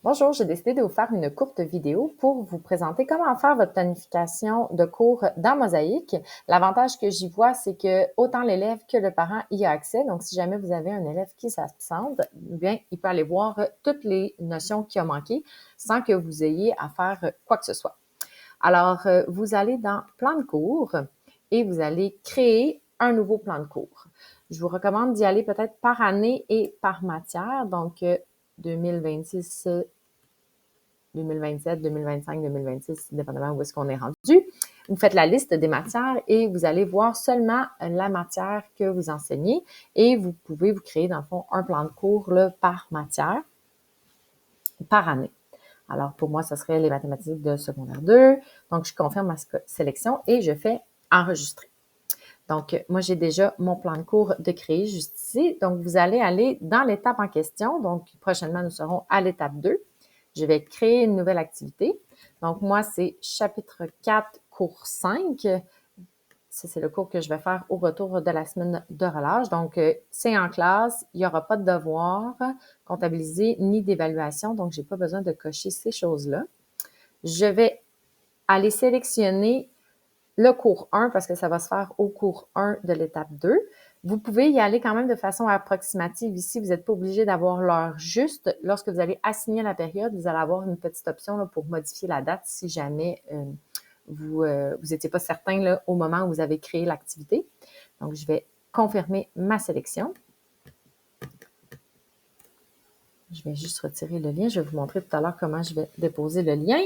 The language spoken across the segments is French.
Bonjour, j'ai décidé de vous faire une courte vidéo pour vous présenter comment faire votre planification de cours dans Mosaïque. L'avantage que j'y vois, c'est que autant l'élève que le parent y a accès. Donc, si jamais vous avez un élève qui s'absente, bien, il peut aller voir toutes les notions qui ont manqué sans que vous ayez à faire quoi que ce soit. Alors, vous allez dans plan de cours et vous allez créer un nouveau plan de cours. Je vous recommande d'y aller peut-être par année et par matière. Donc, 2026, 2027, 2025, 2026, dépendamment où est-ce qu'on est rendu. Vous faites la liste des matières et vous allez voir seulement la matière que vous enseignez et vous pouvez vous créer, dans le fond, un plan de cours là, par matière, par année. Alors, pour moi, ce serait les mathématiques de secondaire 2. Donc, je confirme ma sélection et je fais enregistrer. Donc, moi, j'ai déjà mon plan de cours de créer juste ici. Donc, vous allez aller dans l'étape en question. Donc, prochainement, nous serons à l'étape 2. Je vais créer une nouvelle activité. Donc, moi, c'est chapitre 4, cours 5. Ça, c'est le cours que je vais faire au retour de la semaine de relâche. Donc, c'est en classe. Il n'y aura pas de devoir comptabilisé ni d'évaluation. Donc, je n'ai pas besoin de cocher ces choses-là. Je vais aller sélectionner le cours 1 parce que ça va se faire au cours 1 de l'étape 2. Vous pouvez y aller quand même de façon approximative ici. Vous n'êtes pas obligé d'avoir l'heure juste. Lorsque vous allez assigner la période, vous allez avoir une petite option là, pour modifier la date si jamais vous n'étiez pas certain là, au moment où vous avez créé l'activité. Donc, je vais confirmer ma sélection. Je vais juste retirer le lien. Je vais vous montrer tout à l'heure comment je vais déposer le lien.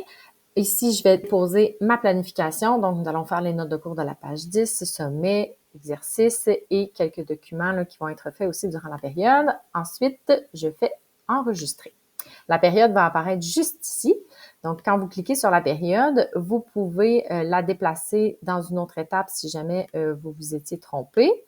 Ici, je vais poser ma planification. Donc, nous allons faire les notes de cours de la page 10, sommet, exercice et quelques documents là, qui vont être faits aussi durant la période. Ensuite, je fais enregistrer. La période va apparaître juste ici. Donc, quand vous cliquez sur la période, vous pouvez la déplacer dans une autre étape si jamais vous vous étiez trompé.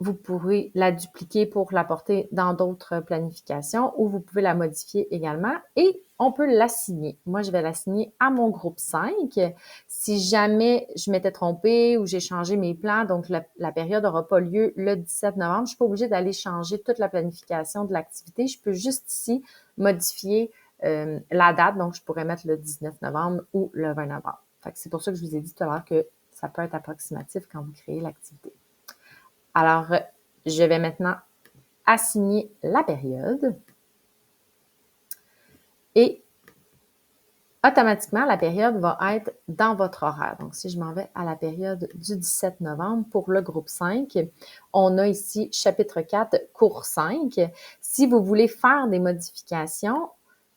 Vous pourrez la dupliquer pour la porter dans d'autres planifications ou vous pouvez la modifier également et on peut l'assigner. Moi, je vais l'assigner à mon groupe 5. Si jamais je m'étais trompée ou j'ai changé mes plans, donc la période n'aura pas lieu le 17 novembre, je ne suis pas obligée d'aller changer toute la planification de l'activité. Je peux juste ici modifier la date, donc je pourrais mettre le 19 novembre ou le 20 novembre. C'est pour ça que je vous ai dit tout à l'heure que ça peut être approximatif quand vous créez l'activité. Alors, je vais maintenant assigner la période et automatiquement, la période va être dans votre horaire. Donc, si je m'en vais à la période du 17 novembre pour le groupe 5, on a ici chapitre 4, cours 5. Si vous voulez faire des modifications,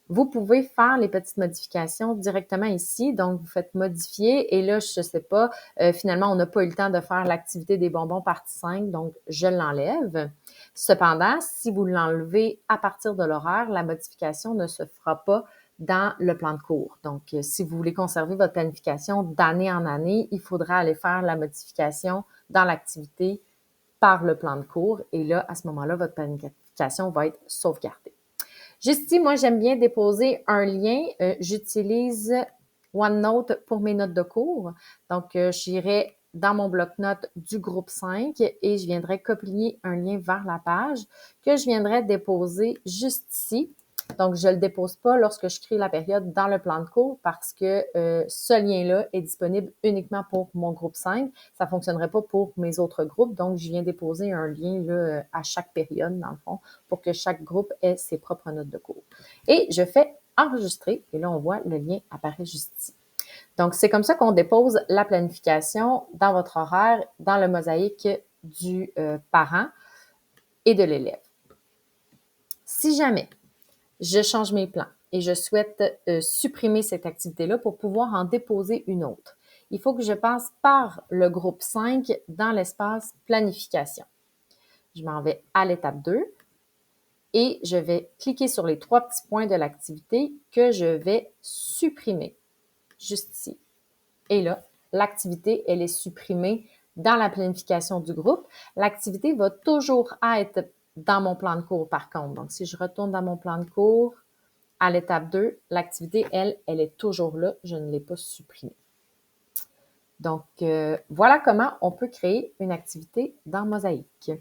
vous pouvez faire les petites modifications directement ici. Donc, vous faites modifier et là, je ne sais pas, finalement, on n'a pas eu le temps de faire l'activité des bonbons partie 5, donc je l'enlève. Cependant, si vous l'enlevez à partir de l'horaire, la modification ne se fera pas dans le plan de cours. Donc, si vous voulez conserver votre planification d'année en année, il faudra aller faire la modification dans l'activité par le plan de cours. Et là, à ce moment-là, votre planification va être sauvegardée. Juste ici, moi, j'aime bien déposer un lien. J'utilise OneNote pour mes notes de cours. Donc, j'irai dans mon bloc-notes du groupe 5 et je viendrai copier un lien vers la page que je viendrai déposer juste ici. Donc, je ne le dépose pas lorsque je crée la période dans le plan de cours parce que ce lien-là est disponible uniquement pour mon groupe 5. Ça ne fonctionnerait pas pour mes autres groupes. Donc, je viens déposer un lien là, à chaque période, dans le fond, pour que chaque groupe ait ses propres notes de cours. Et je fais enregistrer. Et là, on voit le lien apparaît juste ici. Donc, c'est comme ça qu'on dépose la planification dans votre horaire, dans le mosaïque du parent et de l'élève. Si jamais je change mes plans et je souhaite supprimer cette activité-là pour pouvoir en déposer une autre, il faut que je passe par le groupe 5 dans l'espace planification. Je m'en vais à l'étape 2 et je vais cliquer sur les 3 petits points de l'activité que je vais supprimer, juste ici. Et là, l'activité, elle est supprimée dans la planification du groupe. L'activité va toujours être dans mon plan de cours, par contre. Donc, si je retourne dans mon plan de cours, à l'étape 2, l'activité, elle est toujours là. Je ne l'ai pas supprimée. Donc, voilà comment on peut créer une activité dans Mosaïque.